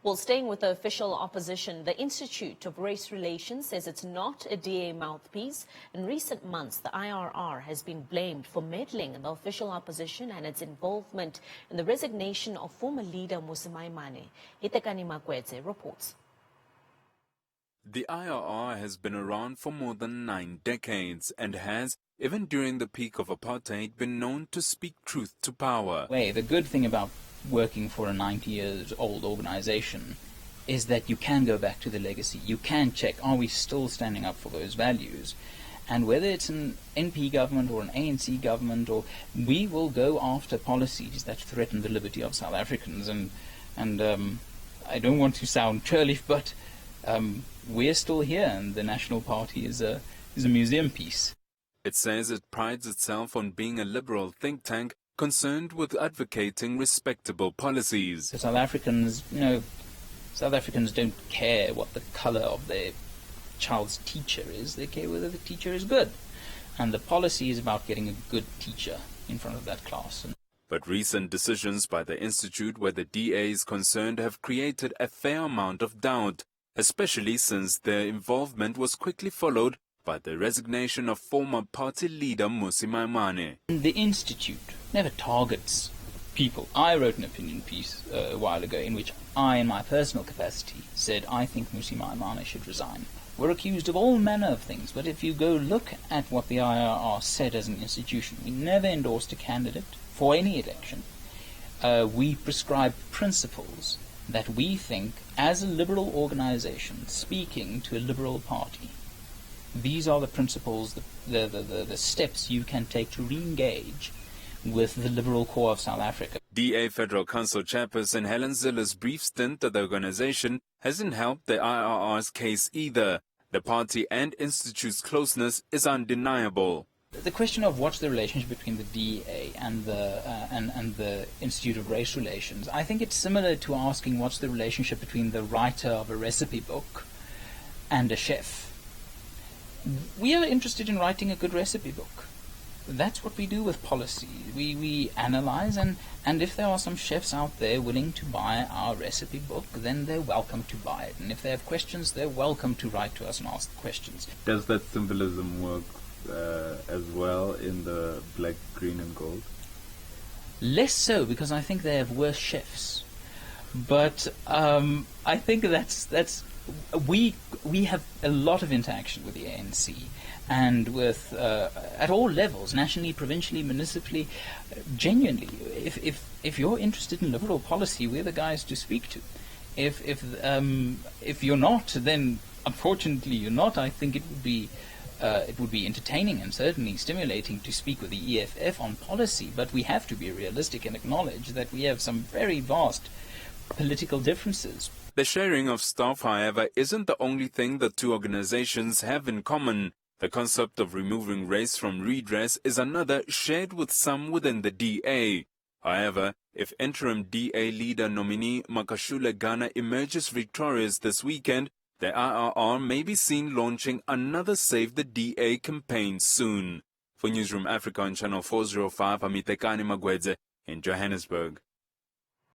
Well, staying with the official opposition, the Institute of Race Relations says it's not a DA mouthpiece. In recent months, the IRR has been blamed for meddling in the official opposition and its involvement in the resignation of former leader Mmusi Maimane. Hitekani Magwedze reports. The IRR has been around for more than 9 decades and has, even during the peak of apartheid, been known to speak truth to power. The good thing about working for a 90-year-old organization is that you can go back to the legacy. You can check, are we still standing up for those values? And whether it's an NP government or an ANC government, or we will go after policies that threaten the liberty of South Africans. And I don't want to sound churlish, but we're still here, and the National Party is a museum piece. It says it prides itself on being a liberal think tank concerned with advocating respectable policies. So South Africans don't care what the colour of their child's teacher is. They care whether the teacher is good. And the policy is about getting a good teacher in front of that class. But recent decisions by the Institute where the DA is concerned have created a fair amount of doubt, especially since their involvement was quickly followed by the resignation of former party leader Mmusi Maimane. The Institute never targets people. I wrote an opinion piece a while ago in which I, in my personal capacity, said I think Mmusi Maimane should resign. We're accused of all manner of things, but if you go look at what the IRR said as an institution, we never endorsed a candidate for any election. We prescribe principles that we think, as a liberal organization speaking to a liberal party, these are the principles, the steps you can take to re-engage with the liberal core of South Africa. DA Federal Council Chairperson Helen Zille's brief stint at the organization hasn't helped the IRR's case either. The party and institute's closeness is undeniable. The question of what's the relationship between the DA and the Institute of Race Relations, I think it's similar to asking what's the relationship between the writer of a recipe book and a chef. We are interested in writing a good recipe book. That's what we do with policy. We analyze, and if there are some chefs out there willing to buy our recipe book, then they're welcome to buy it. And if they have questions, they're welcome to write to us and ask questions. Does that symbolism work as well in the black, green and gold? Less so, because I think they have worse chefs. But I think we have a lot of interaction with the ANC, and with at all levels, nationally, provincially, municipally. Genuinely, if you're interested in liberal policy, we're the guys to speak to. If you're not, then unfortunately you're not. I think it would be entertaining and certainly stimulating to speak with the EFF on policy, but we have to be realistic and acknowledge that we have some very vast political differences. The sharing of staff, however, isn't the only thing the two organizations have in common. The concept of removing race from redress is another shared with some within the DA. However, if interim DA leader nominee Makashule Ghana emerges victorious this weekend, the IRR may be seen launching another Save the DA campaign soon. For Newsroom Africa on Channel 405, I'm Hitekani Magwedze in Johannesburg.